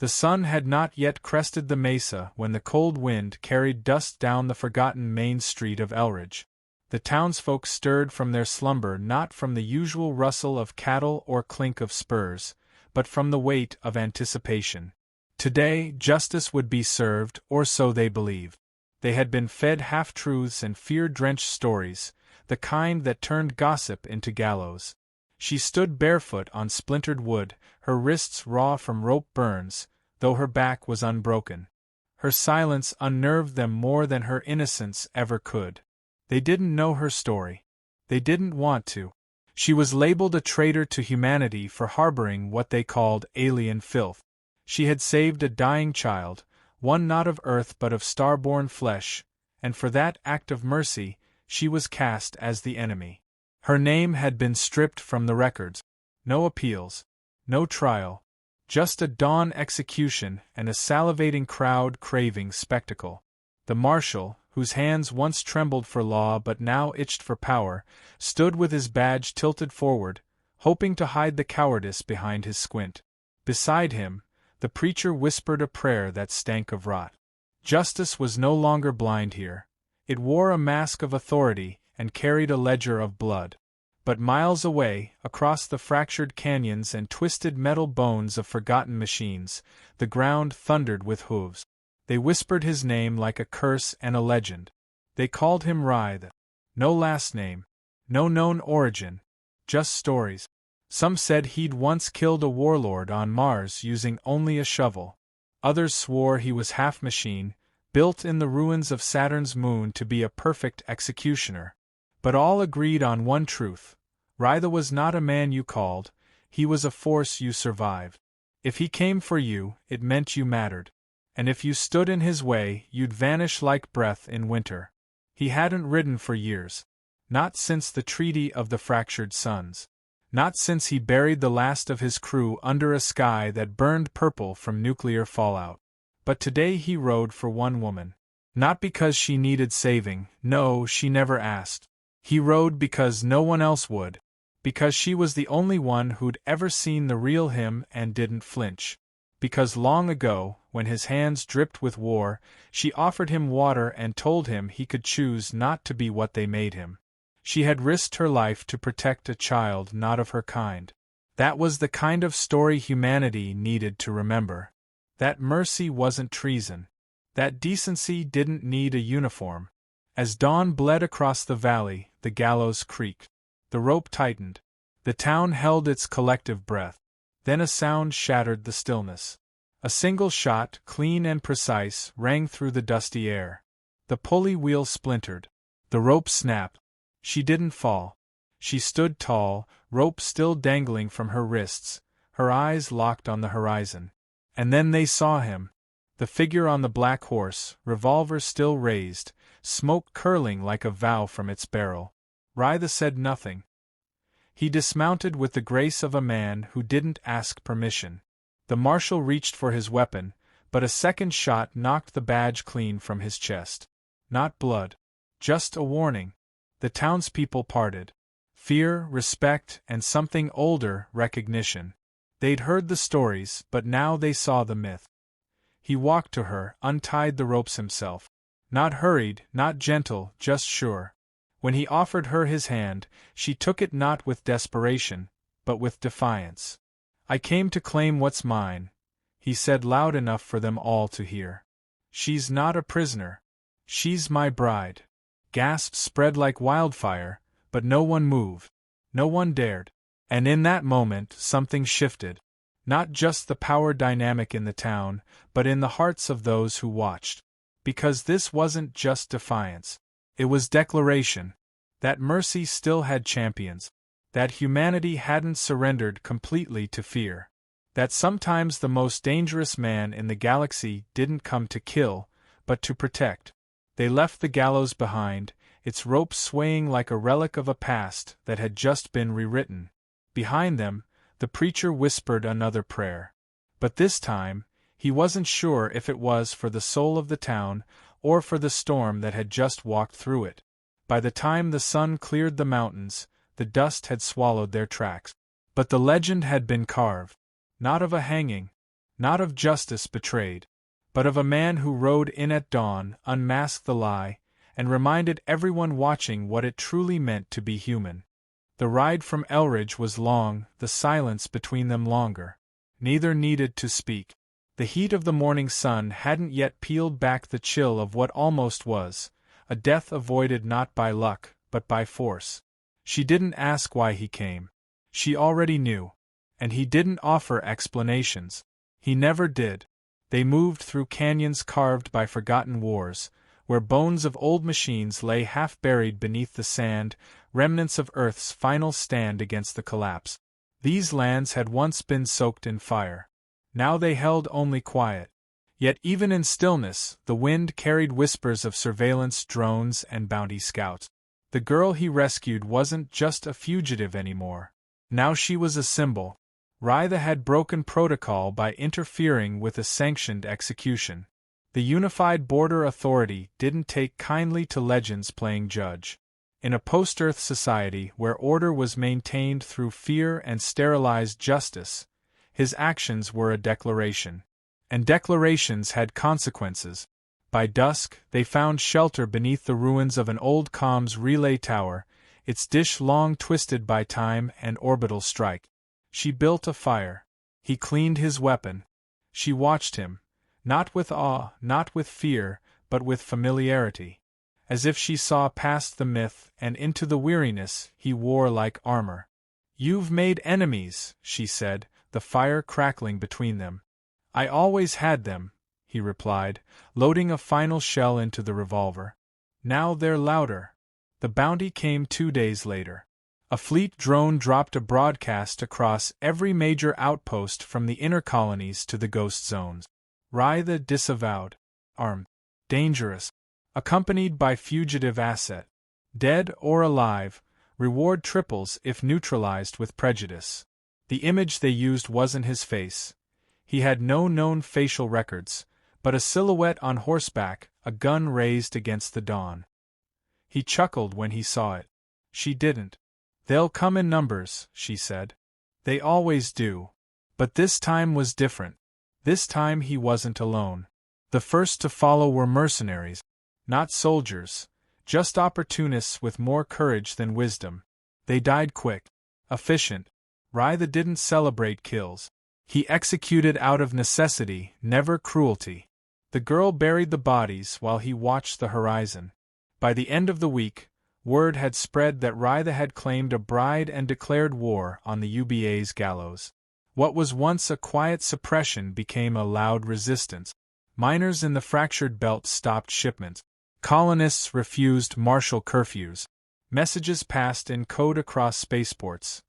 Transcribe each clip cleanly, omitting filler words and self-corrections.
The sun had not yet crested the mesa when the cold wind carried dust down the forgotten main street of Elridge. The townsfolk stirred from their slumber not from the usual rustle of cattle or clink of spurs, but from the weight of anticipation. Today, justice would be served, or so they believed. They had been fed half-truths and fear-drenched stories, the kind that turned gossip into gallows. She stood barefoot on splintered wood, her wrists raw from rope burns, though her back was unbroken. Her silence unnerved them more than her innocence ever could. They didn't know her story. They didn't want to. She was labeled a traitor to humanity for harboring what they called alien filth. She had saved a dying child, one not of earth but of star-born flesh, and for that act of mercy, she was cast as the enemy. Her name had been stripped from the records. No appeals. No trial. Just a dawn execution and a salivating crowd craving spectacle. The marshal, whose hands once trembled for law but now itched for power, stood with his badge tilted forward, hoping to hide the cowardice behind his squint. Beside him, the preacher whispered a prayer that stank of rot. Justice was no longer blind here. It wore a mask of authority and carried a ledger of blood. But miles away, across the fractured canyons and twisted metal bones of forgotten machines, the ground thundered with hooves. They whispered his name like a curse and a legend. They called him Writhe. No last name. No known origin. Just stories. Some said he'd once killed a warlord on Mars using only a shovel. Others swore he was half machine, built in the ruins of Saturn's moon to be a perfect executioner. But all agreed on one truth. Writhe was not a man you called, he was a force you survived. If he came for you, it meant you mattered. And if you stood in his way, you'd vanish like breath in winter. He hadn't ridden for years. Not since the Treaty of the Fractured Suns. Not since he buried the last of his crew under a sky that burned purple from nuclear fallout. But today he rode for one woman. Not because she needed saving, no, she never asked. He rode because no one else would. Because she was the only one who'd ever seen the real him and didn't flinch. Because long ago, when his hands dripped with war, she offered him water and told him he could choose not to be what they made him. She had risked her life to protect a child not of her kind. That was the kind of story humanity needed to remember. That mercy wasn't treason. That decency didn't need a uniform. As dawn bled across the valley, the gallows creaked. The rope tightened. The town held its collective breath. Then a sound shattered the stillness. A single shot, clean and precise, rang through the dusty air. The pulley wheel splintered. The rope snapped. She didn't fall. She stood tall, rope still dangling from her wrists, her eyes locked on the horizon. And then they saw him. The figure on the black horse, revolver still raised, smoke curling like a vow from its barrel. Writhe said nothing. He dismounted with the grace of a man who didn't ask permission. The marshal reached for his weapon, but a second shot knocked the badge clean from his chest. Not blood. Just a warning. The townspeople parted. Fear, respect, and something older, recognition. They'd heard the stories, but now they saw the myth. He walked to her, untied the ropes himself. Not hurried, not gentle, just sure. When he offered her his hand, she took it not with desperation, but with defiance. "I came to claim what's mine," he said loud enough for them all to hear. "She's not a prisoner. She's my bride." Gasps spread like wildfire, but no one moved. No one dared. And in that moment, something shifted. Not just the power dynamic in the town, but in the hearts of those who watched. Because this wasn't just defiance. It was declaration. That mercy still had champions. That humanity hadn't surrendered completely to fear. That sometimes the most dangerous man in the galaxy didn't come to kill, but to protect. They left the gallows behind, its rope swaying like a relic of a past that had just been rewritten. Behind them, the preacher whispered another prayer. But this time, he wasn't sure if it was for the soul of the town or for the storm that had just walked through it. By the time the sun cleared the mountains, the dust had swallowed their tracks. But the legend had been carved. Not of a hanging. not of justice betrayed, but of a man who rode in at dawn, unmasked the lie, and reminded everyone watching what it truly meant to be human. The ride from Elridge was long, the silence between them longer. Neither needed to speak. The heat of the morning sun hadn't yet peeled back the chill of what almost was, a death avoided not by luck, but by force. She didn't ask why he came. She already knew. And he didn't offer explanations. He never did. They moved through canyons carved by forgotten wars, where bones of old machines lay half-buried beneath the sand, remnants of Earth's final stand against the collapse. These lands had once been soaked in fire. Now they held only quiet. Yet even in stillness, the wind carried whispers of surveillance drones and bounty scouts. The girl he rescued wasn't just a fugitive anymore. Now she was a symbol. Rytha had broken protocol by interfering with a sanctioned execution. The Unified Border Authority didn't take kindly to legends playing judge. In a post-Earth society where order was maintained through fear and sterilized justice, his actions were a declaration. And declarations had consequences. By dusk, they found shelter beneath the ruins of an old comms relay tower, its dish long twisted by time and orbital strike. She built a fire. He cleaned his weapon. She watched him, not with awe, not with fear, but with familiarity. As if she saw past the myth and into the weariness he wore like armor. "You've made enemies," she said, the fire crackling between them. "I always had them," he replied, loading a final shell into the revolver. "Now they're louder." The bounty came 2 days later. A fleet drone dropped a broadcast across every major outpost from the inner colonies to the ghost zones. Rytha disavowed. Armed. Dangerous. Accompanied by fugitive asset. Dead or alive, reward triples if neutralized with prejudice. The image they used wasn't his face. He had no known facial records, but a silhouette on horseback, a gun raised against the dawn. He chuckled when he saw it. She didn't. "They'll come in numbers," she said. "They always do. But this time was different. This time he wasn't alone. The first to follow were mercenaries. Not soldiers. Just opportunists with more courage than wisdom. They died quick. Efficient. Rytha didn't celebrate kills. He executed out of necessity, never cruelty. The girl buried the bodies while he watched the horizon. By the end of the week, word had spread that Rytha had claimed a bride and declared war on the UBA's gallows. What was once a quiet suppression became a loud resistance. Miners in the fractured belt stopped shipments. Colonists refused martial curfews. Messages passed in code across spaceports.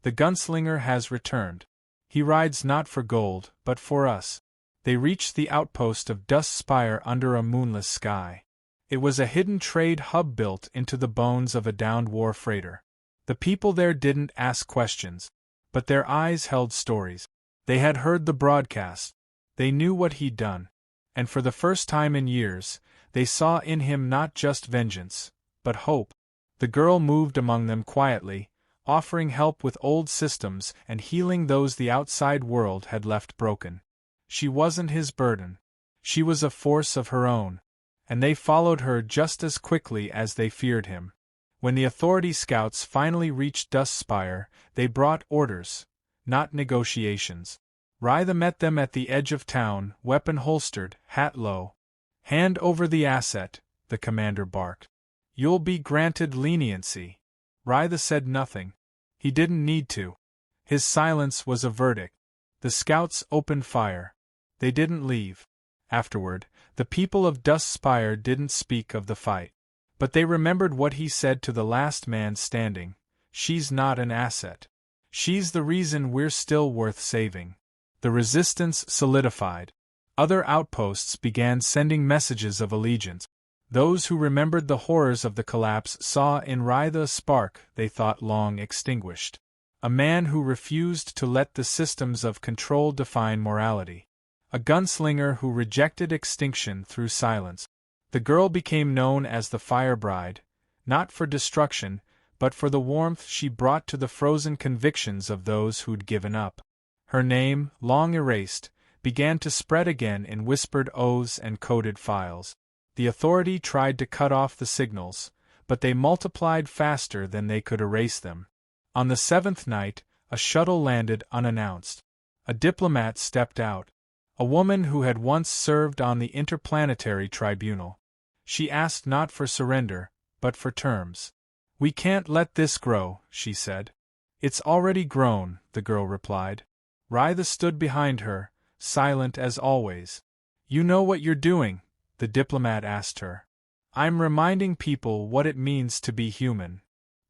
"The Gunslinger has returned. He rides not for gold, but for us." They reached the outpost of Dust Spire under a moonless sky. It was a hidden trade hub built into the bones of a downed war freighter. The people there didn't ask questions, but their eyes held stories. They had heard the broadcast. They knew what he'd done. And for the first time in years, they saw in him not just vengeance, but hope. The girl moved among them quietly, offering help with old systems and healing those the outside world had left broken. She wasn't his burden. She was a force of her own. And they followed her just as quickly as they feared him. When the Authority scouts finally reached Dust Spire, they brought orders, not negotiations. Rytha met them at the edge of town, weapon holstered, hat low. "Hand over the asset," the commander barked. "You'll be granted leniency." Rytha said nothing. He didn't need to. His silence was a verdict. The scouts opened fire. They didn't leave. Afterward, the people of Dust Spire didn't speak of the fight. But they remembered what he said to the last man standing. "She's not an asset. She's the reason we're still worth saving." The resistance solidified. Other outposts began sending messages of allegiance. Those who remembered the horrors of the collapse saw in Rytha a spark they thought long extinguished. A man who refused to let the systems of control define morality. A gunslinger who rejected extinction through silence. The girl became known as the Fire Bride, not for destruction, but for the warmth she brought to the frozen convictions of those who'd given up. Her name, long erased, began to spread again in whispered oaths and coded files. The authority tried to cut off the signals, but they multiplied faster than they could erase them. On the 7th night, a shuttle landed unannounced. A diplomat stepped out. A woman who had once served on the Interplanetary Tribunal. She asked not for surrender, but for terms. "We can't let this grow," she said. "It's already grown," the girl replied. Rytha stood behind her, silent as always. "You know what you're doing?" the diplomat asked her. "I'm reminding people what it means to be human."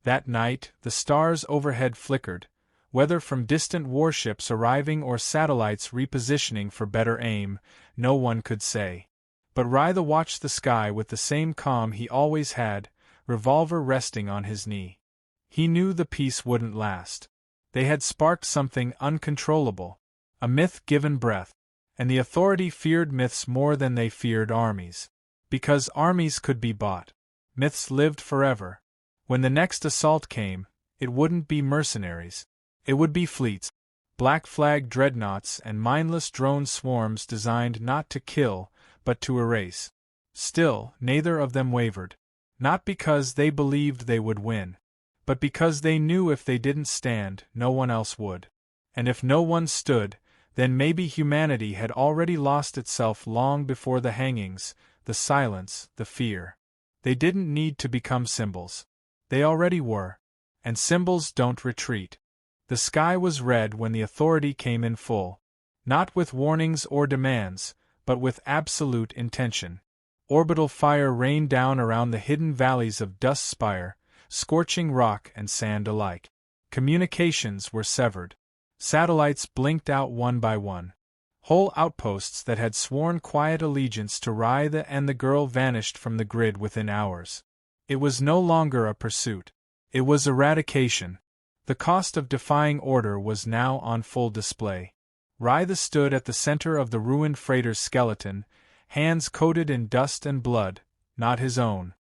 That night, the stars overhead flickered, whether from distant warships arriving or satellites repositioning for better aim, no one could say. But Rytha watched the sky with the same calm he always had, revolver resting on his knee. He knew the peace wouldn't last. They had sparked something uncontrollable, a myth given breath, and the authority feared myths more than they feared armies. Because armies could be bought. Myths lived forever. When the next assault came, it wouldn't be mercenaries. It would be fleets, black flag dreadnoughts and mindless drone swarms designed not to kill, but to erase. Still, neither of them wavered. Not because they believed they would win, but because they knew if they didn't stand, no one else would. And if no one stood, then maybe humanity had already lost itself long before the hangings, the silence, the fear. They didn't need to become symbols. They already were. And symbols don't retreat. The sky was red when the authority came in full. Not with warnings or demands, but with absolute intention. Orbital fire rained down around the hidden valleys of Dust Spire, scorching rock and sand alike. Communications were severed. Satellites blinked out one by one. Whole outposts that had sworn quiet allegiance to Rytha and the girl vanished from the grid within hours. It was no longer a pursuit. It was eradication. The cost of defying order was now on full display. Rytha stood at the center of the ruined freighter's skeleton, hands coated in dust and blood, not his own.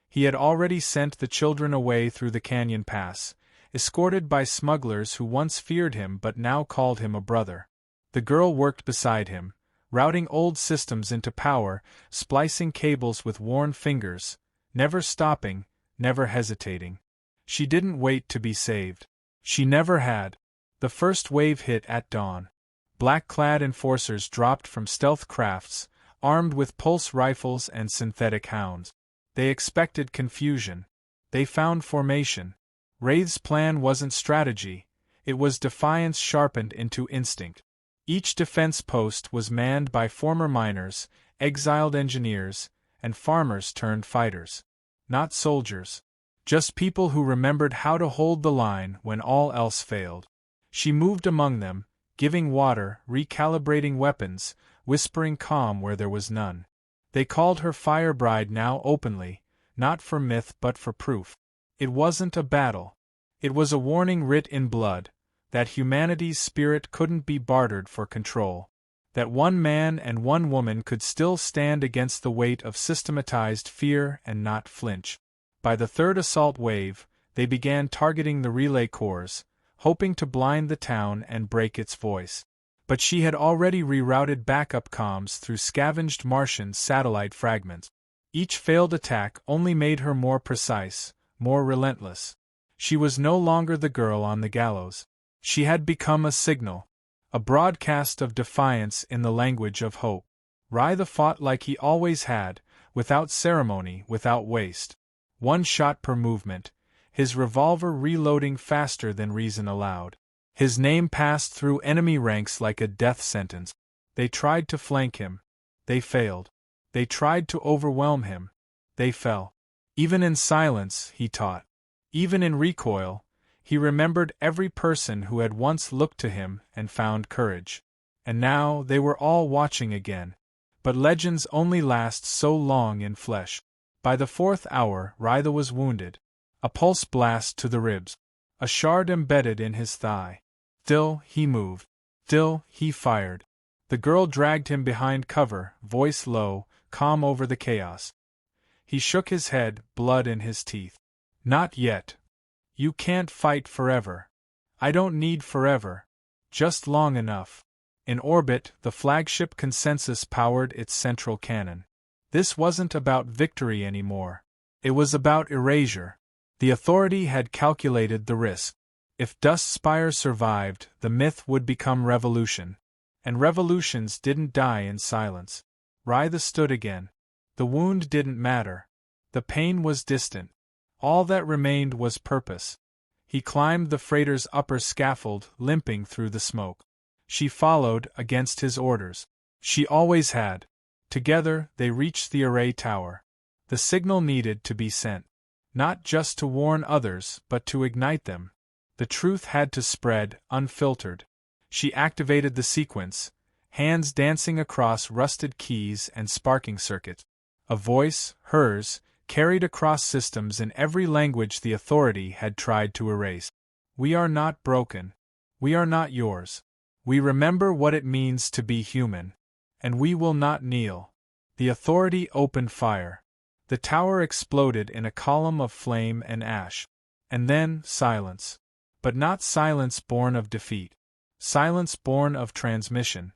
He had already sent the children away through the canyon pass, escorted by smugglers who once feared him but now called him a brother. The girl worked beside him, routing old systems into power, splicing cables with worn fingers, never stopping, never hesitating. She didn't wait to be saved. She never had. The first wave hit at dawn. Black-clad enforcers dropped from stealth crafts, armed with pulse rifles and synthetic hounds. They expected confusion. They found formation. Wraith's plan wasn't strategy, it was defiance sharpened into instinct. Each defense post was manned by former miners, exiled engineers, and farmers turned fighters. Not soldiers. Just people who remembered how to hold the line when all else failed. She moved among them, giving water, recalibrating weapons, whispering calm where there was none. They called her Fire Bride now openly, not for myth but for proof. It wasn't a battle. It was a warning writ in blood, that humanity's spirit couldn't be bartered for control. That one man and one woman could still stand against the weight of systematized fear and not flinch. By the third assault wave, they began targeting the relay cores, hoping to blind the town and break its voice. But she had already rerouted backup comms through scavenged Martian satellite fragments. Each failed attack only made her more precise, more relentless. She was no longer the girl on the gallows. She had become a signal, a broadcast of defiance in the language of hope. Rytha fought like he always had, without ceremony, without waste. 1 shot per movement, his revolver reloading faster than reason allowed. His name passed through enemy ranks like a death sentence. They tried to flank him. They failed. They tried to overwhelm him. They fell. Even in silence, he taught. Even in recoil, he remembered every person who had once looked to him and found courage. And now they were all watching again. But legends only last so long in flesh. By the 4th hour, Rytha was wounded. A pulse blast to the ribs. A shard embedded in his thigh. Still, he moved. Still, he fired. The girl dragged him behind cover, voice low, calm over the chaos. He shook his head, blood in his teeth. Not yet. You can't fight forever. I don't need forever. Just long enough. In orbit, the flagship Consensus powered its central cannon. This wasn't about victory anymore. It was about erasure. The Authority had calculated the risk. If Dustspire survived, the myth would become revolution. And revolutions didn't die in silence. Rytha stood again. The wound didn't matter. The pain was distant. All that remained was purpose. He climbed the freighter's upper scaffold, limping through the smoke. She followed, against his orders. She always had. Together, they reached the array tower. The signal needed to be sent. Not just to warn others, but to ignite them. The truth had to spread, unfiltered. She activated the sequence, hands dancing across rusted keys and sparking circuits. A voice, hers, carried across systems in every language the Authority had tried to erase. We are not broken. We are not yours. We remember what it means to be human. And we will not kneel. The Authority opened fire. The tower exploded in a column of flame and ash. And then, silence. But not silence born of defeat. Silence born of transmission.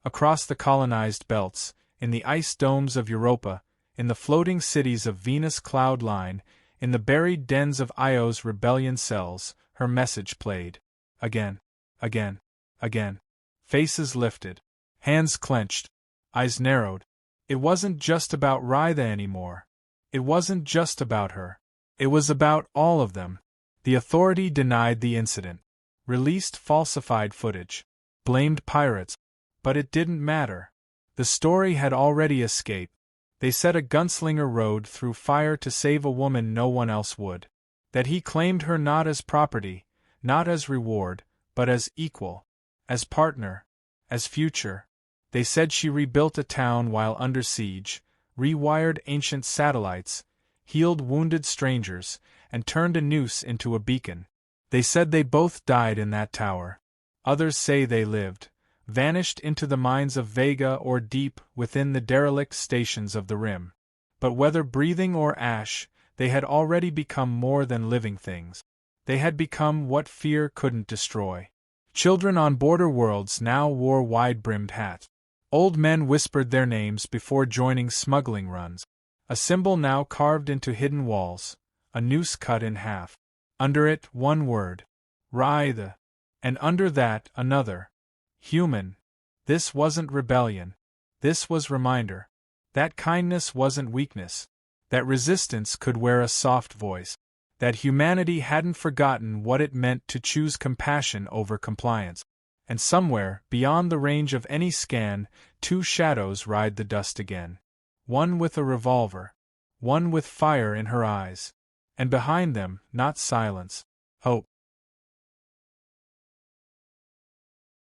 Across the colonized belts, in the ice domes of Europa, in the floating cities of Venus Cloud Line, in the buried dens of Io's rebellion cells, her message played. Again. Again. Again. Faces lifted. Hands clenched. Eyes narrowed. It wasn't just about Rytha anymore. It wasn't just about her. It was about all of them. The Authority denied the incident. Released falsified footage. Blamed pirates. But it didn't matter. The story had already escaped. They said a gunslinger rode through fire to save a woman no one else would. That he claimed her not as property, not as reward, but as equal, as partner, as future. They said she rebuilt a town while under siege, rewired ancient satellites, healed wounded strangers, and turned a noose into a beacon. They said they both died in that tower. Others say they lived, vanished into the mines of Vega or deep within the derelict stations of the Rim. But whether breathing or ash, they had already become more than living things. They had become what fear couldn't destroy. Children on border worlds now wore wide-brimmed hats. Old men whispered their names before joining smuggling runs. A symbol now carved into hidden walls, a noose cut in half. Under it, one word. Rytha. And under that, another. Human. This wasn't rebellion. This was reminder. That kindness wasn't weakness. That resistance could wear a soft voice. That humanity hadn't forgotten what it meant to choose compassion over compliance. And somewhere, beyond the range of any scan, two shadows ride the dust again. One with a revolver. One with fire in her eyes. And behind them, not silence. Hope.